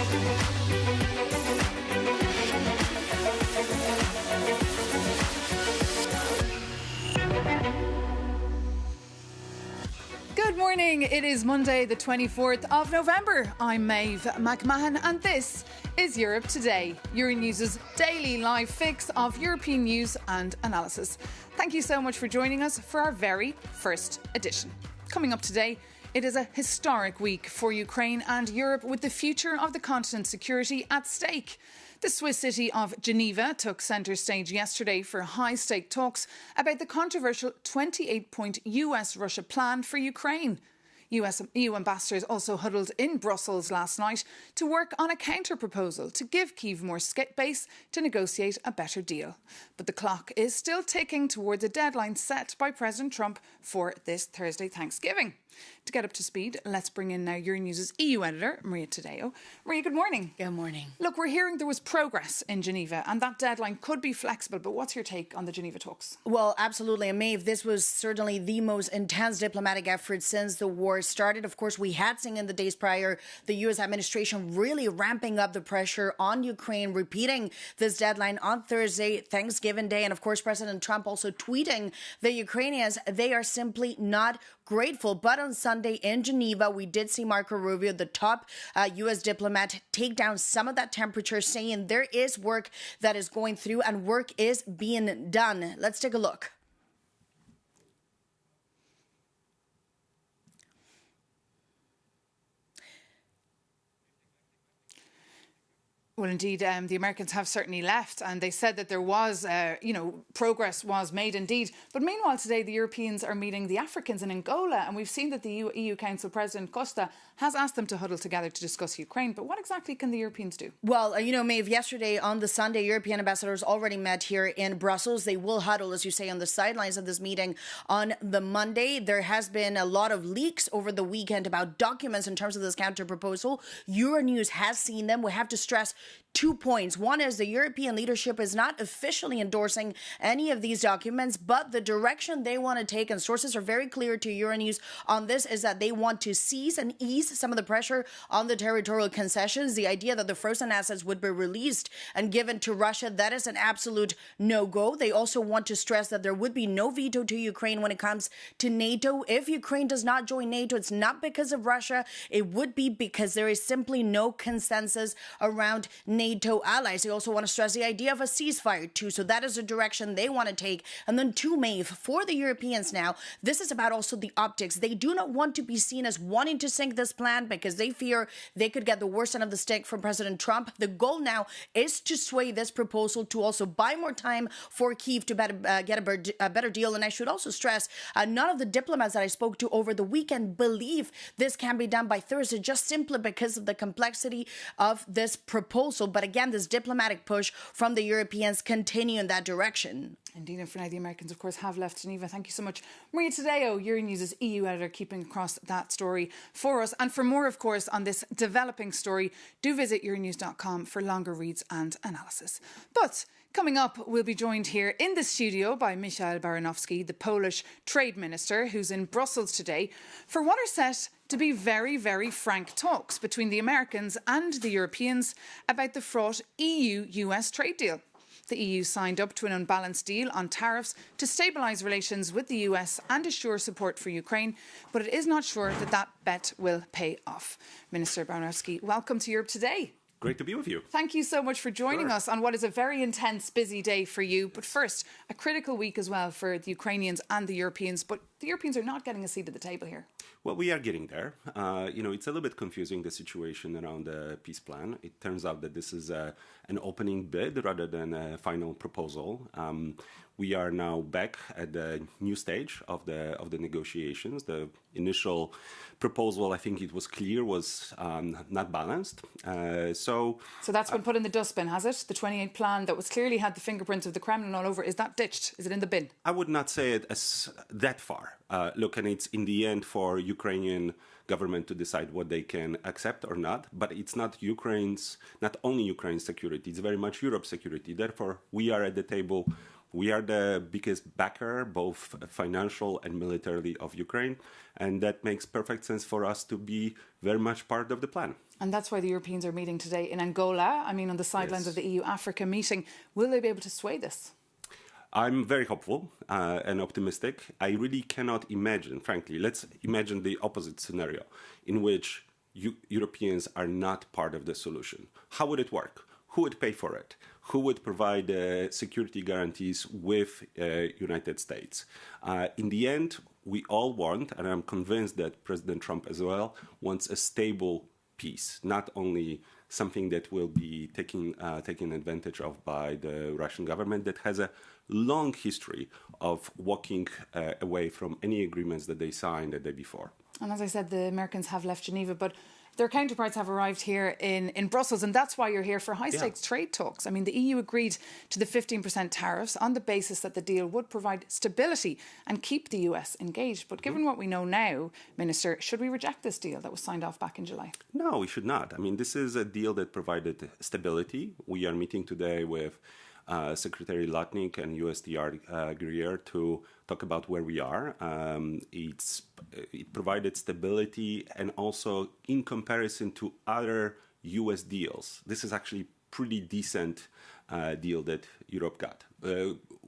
Good morning. It is Monday, the 24th of November. I'm Maeve McMahon, and this is Europe Today, Euronews' daily live fix of European news and analysis. Thank you so much for joining us for our very first edition. Coming up today, it is a historic week for Ukraine and Europe, with the future of the continent's security at stake. The Swiss city of Geneva took centre stage yesterday for high-stake talks about the controversial 28-point US-Russia plan for Ukraine. EU ambassadors also huddled in Brussels last night to work on a counter-proposal to give Kyiv more space to negotiate a better deal. But the clock is still ticking towards a deadline set by President Trump for this Thursday Thanksgiving. To get up to speed, let's bring in now Euronews' EU editor, Maria Tadeo. Maria, good morning. Good morning. Look, we're hearing there was progress in Geneva and that deadline could be flexible, but what's your take on the Geneva talks? Well, absolutely. And Maeve, this was certainly the most intense diplomatic effort since the war started. Of course, we had seen in the days prior the U.S. administration really ramping up the pressure on Ukraine, repeating this deadline on Thursday, Thanksgiving Day. And of course, President Trump also tweeting the Ukrainians, they are simply not grateful. But on Sunday in Geneva, we did see Marco Rubio, the top U.S. diplomat, take down some of that temperature, saying there is work that is going through and work is being done. Let's take a look. Well, indeed, the Americans have certainly left, and they said that there was, progress was made indeed. But meanwhile, today, the Europeans are meeting the Africans in Angola, and we've seen that the EU Council President Costa has asked them to huddle together to discuss Ukraine. But what exactly can the Europeans do? Well, Maeve, yesterday on the Sunday, European ambassadors already met here in Brussels. They will huddle, as you say, on the sidelines of this meeting on the Monday. There has been a lot of leaks over the weekend about documents in terms of this counter-proposal. Euronews has seen them. We have to stress 2 points. One is the European leadership is not officially endorsing any of these documents, but the direction they want to take, and sources are very clear to Euronews on this, is that they want to seize and ease some of the pressure on the territorial concessions. The idea that the frozen assets would be released and given to Russia, that is an absolute no-go. They also want to stress that there would be no veto to Ukraine when it comes to NATO. If Ukraine does not join NATO, it's not because of Russia. It would be because there is simply no consensus around NATO allies. They also want to stress the idea of a ceasefire too. So that is the direction they want to take. And then to Maeve, for the Europeans now, this is about also the optics. They do not want to be seen as wanting to sink this plan because they fear they could get the worst end of the stick from President Trump. The goal now is to sway this proposal to also buy more time for Kyiv to get a better deal. And I should also stress, none of the diplomats that I spoke to over the weekend believe this can be done by Thursday, just simply because of the complexity of this proposal. But again, this diplomatic push from the Europeans continue in that direction. Indeed, and for now, the Americans, of course, have left Geneva. Thank you so much. Maria Tadeo, Euronews' EU editor, keeping across that story for us. And for more, of course, on this developing story, do visit euronews.com for longer reads and analysis. But coming up, we'll be joined here in the studio by Michał Baranowski, the Polish trade minister, who's in Brussels today for what are set to be very, very frank talks between the Americans and the Europeans about the fraught EU-US trade deal. The EU signed up to an unbalanced deal on tariffs to stabilise relations with the US and assure support for Ukraine, but it is not sure that that bet will pay off. Minister Baranowski, welcome to Europe Today. Great to be with you. Thank you so much for joining us on what is a very intense, busy day for you. But first, a critical week as well for the Ukrainians and the Europeans. But the Europeans are not getting a seat at the table here. Well, we are getting there. It's a little bit confusing, the situation around the peace plan. It turns out that this is an opening bid rather than a final proposal. We are now back at the new stage of the negotiations. The initial proposal, I think it was clear, was not balanced. So that's been put in the dustbin, has it? The 28 plan that was clearly had the fingerprints of the Kremlin all over, is that ditched? Is it in the bin? I would not say it as that far. Look, and it's in the end for Ukrainian government to decide what they can accept or not. But it's not only Ukraine's security, it's very much Europe's security. Therefore, we are at the table We are the biggest backer, both financial and militarily, of Ukraine, and that makes perfect sense for us to be very much part of the plan. And that's why the Europeans are meeting today in Angola. I mean, on the sidelines of the EU-Africa meeting. Will they be able to sway this? I'm very hopeful and optimistic. I really cannot imagine, frankly, let's imagine the opposite scenario in which Europeans are not part of the solution. How would it work? Who would pay for it? Who would provide security guarantees with United States? In the end, we all want, and I'm convinced that President Trump as well, wants a stable peace, not only something that will be taken advantage of by the Russian government that has a long history of walking away from any agreements that they signed the day before. And as I said, the Americans have left Geneva, but their counterparts have arrived here in Brussels, and that's why you're here for high-stakes trade talks. I mean, the EU agreed to the 15% tariffs on the basis that the deal would provide stability and keep the US engaged. But given what we know now, Minister, should we reject this deal that was signed off back in July? No, we should not. I mean, this is a deal that provided stability. We are meeting today with Secretary Lutnick and USTR Greer to talk about where we are. It provided stability, and also in comparison to other US deals, this is actually pretty decent deal that Europe got.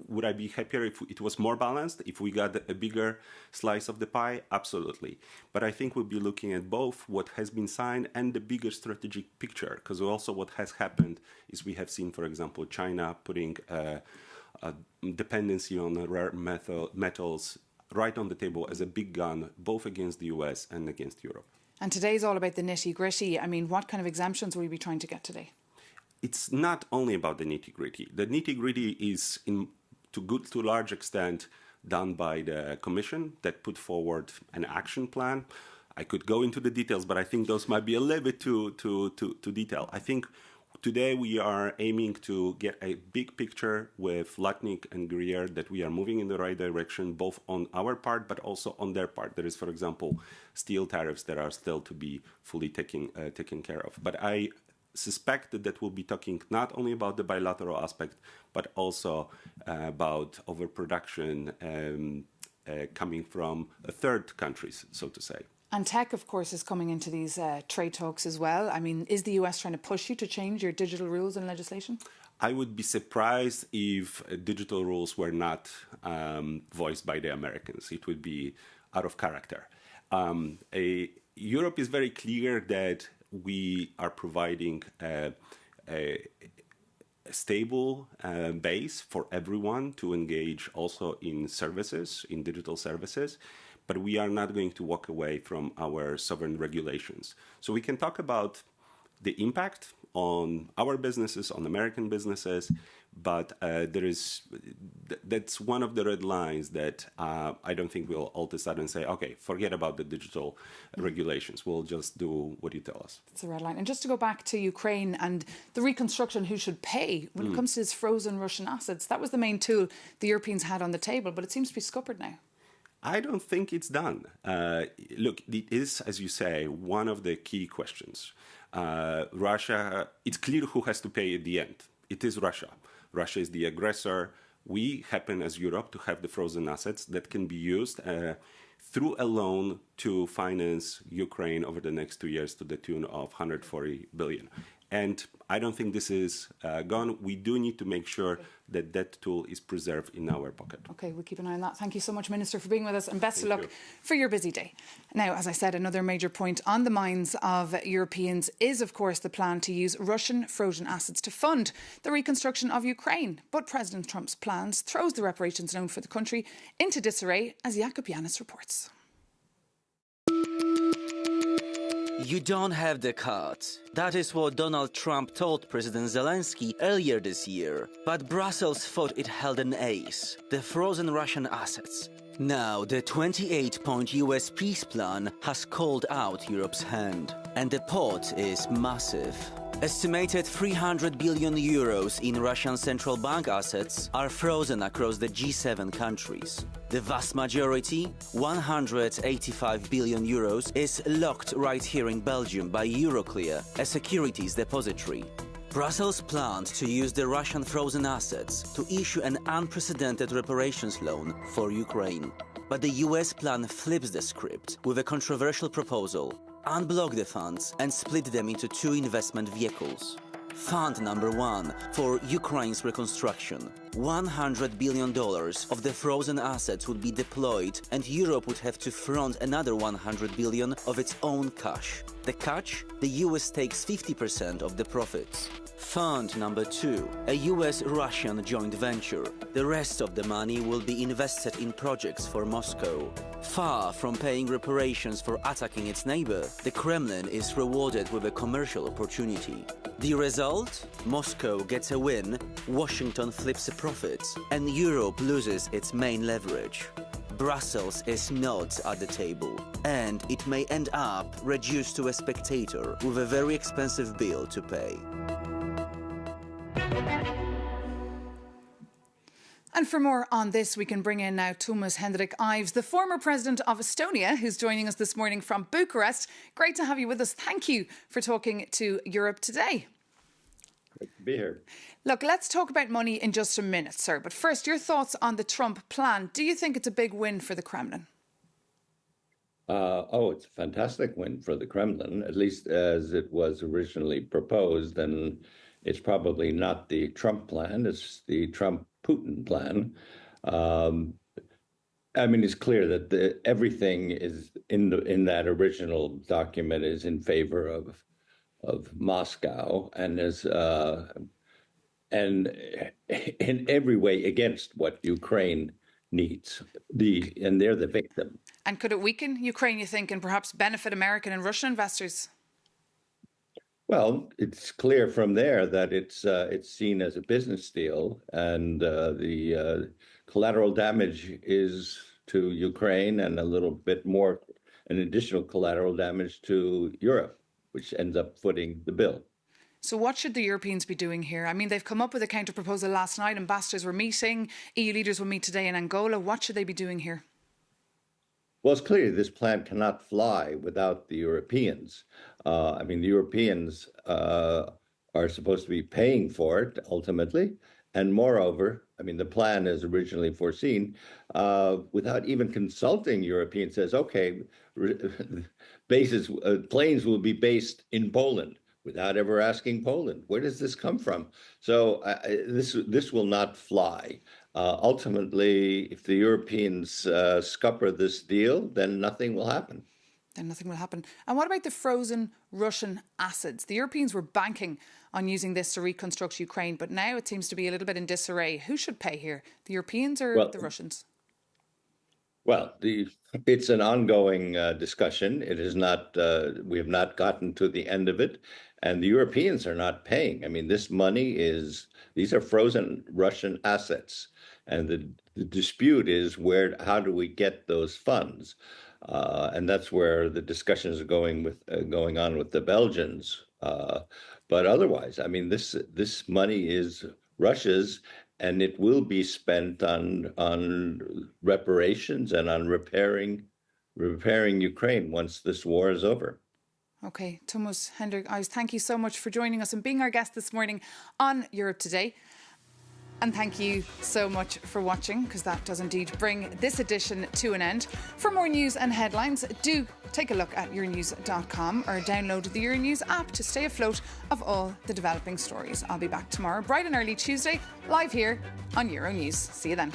Would I be happier if it was more balanced, if we got a bigger slice of the pie? Absolutely. But I think we'll be looking at both what has been signed and the bigger strategic picture, because also what has happened is we have seen, for example, China putting a dependency on rare metals right on the table as a big gun, both against the US and against Europe. And today's all about the nitty-gritty. I mean, what kind of exemptions will you be trying to get today? It's not only about the nitty-gritty. The nitty-gritty is, to a large extent, done by the Commission that put forward an action plan. I could go into the details, but I think those might be a little bit too detailed. I think today we are aiming to get a big picture with Lutnick and Greer that we are moving in the right direction, both on our part, but also on their part. There is, for example, steel tariffs that are still to be fully taken care of. But I suspect that we'll be talking not only about the bilateral aspect, but also about overproduction coming from third countries, so to say. And tech, of course, is coming into these trade talks as well. I mean, is the US trying to push you to change your digital rules and legislation? I would be surprised if digital rules were not voiced by the Americans. It would be out of character. Europe is very clear that we are providing a stable base for everyone to engage also in services, in digital services, but we are not going to walk away from our sovereign regulations. So we can talk about the impact on our businesses, on American businesses, but that's one of the red lines that I don't think we'll all of a sudden say, okay, forget about the digital regulations. We'll just do what you tell us. It's a red line. And just to go back to Ukraine and the reconstruction, who should pay when it comes to these frozen Russian assets, that was the main tool the Europeans had on the table, but it seems to be scuppered now. I don't think it's done. Look, it is, as you say, one of the key questions. Russia, it's clear who has to pay at the end. It is Russia. Russia is the aggressor. We happen, as Europe, to have the frozen assets that can be used through a loan to finance Ukraine over the next 2 years to the tune of 140 billion. And I don't think this is gone. We do need to make sure that that tool is preserved in our pocket. OK, we'll keep an eye on that. Thank you so much, Minister, for being with us, and best of luck for your busy day. Now, as I said, another major point on the minds of Europeans is, of course, the plan to use Russian frozen assets to fund the reconstruction of Ukraine. But President Trump's plans throws the reparations loan for the country into disarray, as Jakub Janis reports. You don't have the cards. That is what Donald Trump told President Zelensky earlier this year. But Brussels thought it held an ace, the frozen Russian assets. Now, the 28-point US peace plan has called out Europe's hand. And the pot is massive. Estimated 300 billion euros in Russian central bank assets are frozen across the G7 countries. The vast majority, 185 billion euros, is locked right here in Belgium by Euroclear, a securities depository. Brussels planned to use the Russian frozen assets to issue an unprecedented reparations loan for Ukraine. But the US plan flips the script with a controversial proposal: unblock the funds and split them into two investment vehicles. Fund number one for Ukraine's reconstruction. $100 billion of the frozen assets would be deployed, and Europe would have to front another $100 billion of its own cash. The catch? The US takes 50% of the profits. Fund number two, a US-Russian joint venture. The rest of the money will be invested in projects for Moscow. Far from paying reparations for attacking its neighbor, the Kremlin is rewarded with a commercial opportunity. The result? Moscow gets a win, Washington flips a profit, and Europe loses its main leverage. Brussels is not at the table, and it may end up reduced to a spectator with a very expensive bill to pay. And for more on this, we can bring in now Thomas Hendrik Ives, the former president of Estonia, who's joining us this morning from Bucharest. Great to have you with us. Thank you for talking to Europe Today. Great to be here. Look, let's talk about money in just a minute, sir. But first, your thoughts on the Trump plan. Do you think it's a big win for the Kremlin? It's a fantastic win for the Kremlin, at least as it was originally proposed. And it's probably not the Trump plan, it's the Trump-Putin plan. It's clear that everything is in that original document is in favor of Moscow and and in every way against what Ukraine needs. And they're the victim. And could it weaken Ukraine, you think, and perhaps benefit American and Russian investors? Well, it's clear from there that it's seen as a business deal, and the collateral damage is to Ukraine, and a little bit more, an additional collateral damage to Europe, which ends up footing the bill. So what should the Europeans be doing here? I mean, they've come up with a counter-proposal last night. Ambassadors were meeting. EU leaders will meet today in Angola. What should they be doing here? Well, it's clear this plan cannot fly without the Europeans. The Europeans are supposed to be paying for it ultimately. And moreover, the plan as originally foreseen, without even consulting Europeans, says, okay, planes will be based in Poland, without ever asking Poland. Where does this come from? So this will not fly. Ultimately, if the Europeans scupper this deal, then nothing will happen. And what about the frozen Russian assets? The Europeans were banking on using this to reconstruct Ukraine, but now it seems to be a little bit in disarray. Who should pay here? The Europeans or the Russians? Well, it's an ongoing discussion. It is not. We have not gotten to the end of it, and the Europeans are not paying. This money these are frozen Russian assets, and the dispute is how do we get those funds? And that's where the discussions are going on with the Belgians. But otherwise, this money is Russia's, and it will be spent on reparations and on repairing Ukraine once this war is over. Okay, Thomas Hendrik Ives, thank you so much for joining us and being our guest this morning on Europe Today. And thank you so much for watching, because that does indeed bring this edition to an end. For more news and headlines, do take a look at Euronews.com or download the Euronews app to stay afloat of all the developing stories. I'll be back tomorrow, bright and early Tuesday, live here on Euronews. See you then.